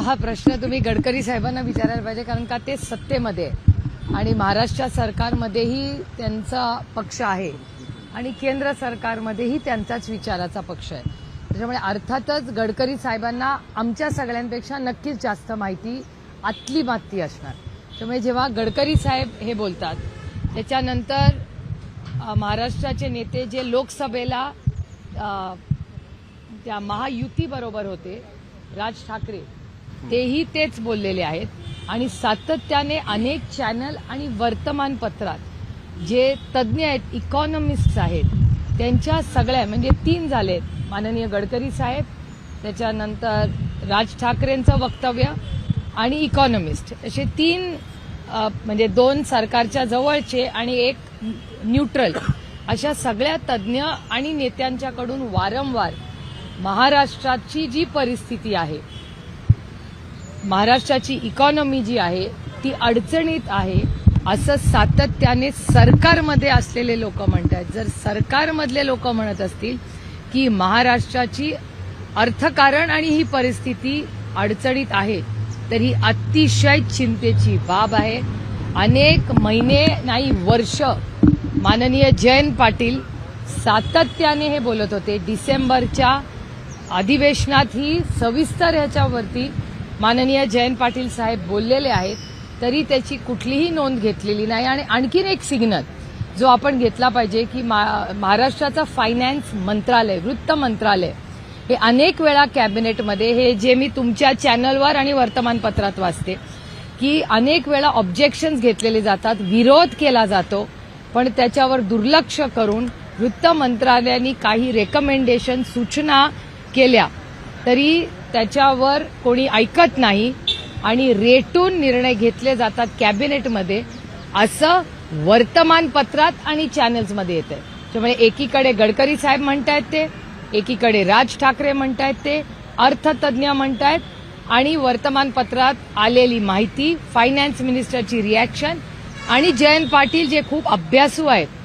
हा प्रश्न तुम्ही गडकरी साहेबांना विचारायला पाहिजे, कारण का ते सत्तेमध्ये आहे आणि महाराष्ट्र सरकारमध्येही त्यांचा पक्ष आहे आणि केंद्र सरकारमध्येही त्यांचाच विचाराचा पक्ष आहे. त्याच्यामुळे अर्थातच गडकरी साहेबांना आमच्या सगळ्यांपेक्षा नक्कीच जास्त माहिती आतली माती असणार. त्यामुळे जेव्हा गडकरी साहेब हे बोलतात त्याच्यानंतर महाराष्ट्राचे नेते जे लोकसभेला त्या महायुतीबरोबर होते, राज ठाकरे, तेही तेच बोललेले आहेत आणि सातत्याने अनेक चॅनल आणि वर्तमानपत्रात जे तज्ज्ञ आहेत, इकॉनॉमिस्ट आहेत, त्यांच्या सगळ्या म्हणजे 3 झालेत, माननीय गडकरी साहेब, त्याच्यानंतर राज ठाकरेंचं वक्तव्य आणि इकॉनॉमिस्ट, असे 3 म्हणजे 2 सरकारच्या जवळचे आणि 1 न्यूट्रल, अशा सगळ्या तज्ज्ञ आणि नेत्यांच्याकडून वारंवार महाराष्ट्राची जी परिस्थिती आहे, महाराष्ट्राची इकॉनॉमी जी आहे ती अडचणीत आहे असं सातत्याने सरकारमध्ये असलेले लोक म्हणतात. जर सरकारमधले लोक म्हणत असतील की महाराष्ट्राची अर्थकारण आणि ही परिस्थिती अडचणीत आहे, तर ही अतिशय चिंतेची बाब आहे. अनेक महिने नाही वर्ष माननीय जयंत पाटील सातत्याने हे बोलत होते. डिसेंबरच्या अधिवेशनात ही सविस्तर ह्याच्यावरती माननीय जयंत पाटील साहेब बोललेले आहेत, तरी त्याची कुठलीही नोंद घेतलेली नाही. आणि आणखीन एक सिग्नल जो आपण घेतला पाहिजे की महाराष्ट्राचं फायनान्स मंत्रालय, वृत्त मंत्रालय, हे अनेक वेळा कॅबिनेटमध्ये, हे जे मी तुमच्या चॅनलवर आणि वर्तमानपत्रात वाचते की अनेक वेळा ऑब्जेक्शन्स घेतलेले जातात, विरोध केला जातो, पण त्याच्यावर दुर्लक्ष करून वृत्त मंत्रालयाने काही रेकमेंडेशन, सूचना केल्या तरी त्याच्यावर कोणी ऐकत नाही आणि रेटून निर्णय घेतले जातात कॅबिनेटमध्ये, असं वर्तमानपत्रात आणि चॅनल्समध्ये येत आहे. त्यामुळे एकीकडे गडकरी साहेब म्हणतायत ते, एकीकडे राज ठाकरे म्हणतायत ते, अर्थतज्ञ म्हणतायत, आणि वर्तमानपत्रात आलेली माहिती, फायनान्स मिनिस्टरची रिॲक्शन, आणि जयंत पाटील जे खूप अभ्यासू आहेत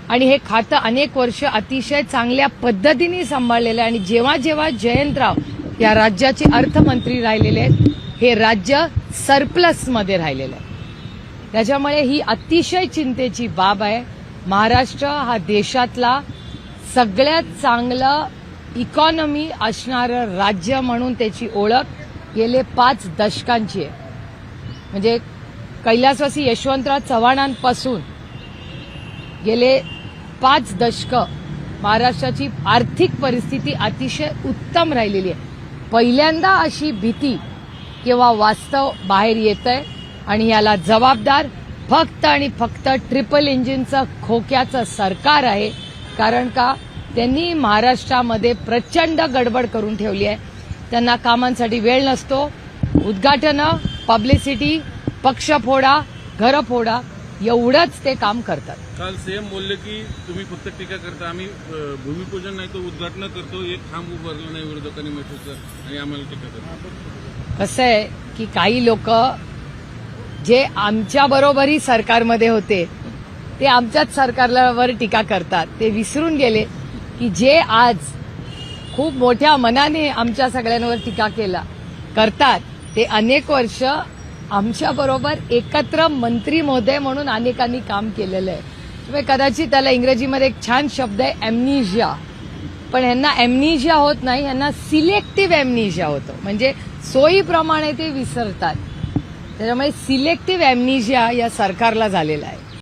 आणि हे खातं अनेक वर्ष अतिशय चांगल्या पद्धतीने सांभाळलेलं आहे, आणि जेव्हा जेव्हा जयंतराव या राज्याचे अर्थमंत्री राहिलेले आहेत, हे राज्य सरप्लसमध्ये राहिलेलं आहे. त्याच्यामुळे ही अतिशय चिंतेची बाब आहे. महाराष्ट्र हा देशातला सगळ्यात चांगलं इकॉनॉमी असणारं राज्य म्हणून त्याची ओळख गेले 5 दशकांची आहे. म्हणजे कैलासवासी यशवंतराव चव्हाणांपासून गेले 5 दशकं महाराष्ट्राची आर्थिक परिस्थिती अतिशय उत्तम राहिलेली आहे. पहिल्यांदा अशी भीती किंवा वास्तव बाहेर येतंय आणि याला जबाबदार फक्त आणि फक्त ट्रिपल इंजिनचं खोक्याचं सरकार आहे. कारण का त्यांनी महाराष्ट्रामध्ये प्रचंड गडबड करून ठेवली आहे. त्यांना कामांसाठी वेळ नसतो. उद्घाटनं, पब्लिसिटी, पक्ष फोडा, घरं फोडा, एवढंच ते काम करतात. काल सीएम बोलले की तुम्ही फक्त टीका करता, आम्ही भूमिपूजन नाही तर उद्घाटन करतो, एक खांब उभारला नाही विरोधकांनी मेट्रोचं आणि आम्हाला टीका करतो. कसं आहे की काही लोक जे आमच्या बरोबरही सरकारमध्ये होते ते आमच्याच सरकारवर टीका करतात. ते विसरून गेले की जे आज खूप मोठ्या मनाने आमच्या सगळ्यांवर टीका करतात ते अनेक वर्ष आमच्याबरोबर एकत्र मंत्री महोदय म्हणून अनेकांनी काम केलेलं आहे. त्यामुळे कदाचित त्याला इंग्रजीमध्ये एक छान शब्द आहे ॲम्निशिया, पण ह्यांना ॲम्निशिया होत नाही, ह्यांना सिलेक्टिव्ह ॲम्निशिया होतं. म्हणजे सोयीप्रमाणे ते विसरतात. त्याच्यामुळे सिलेक्टिव्ह ॲम्निशिया या सरकारला झालेला आहे.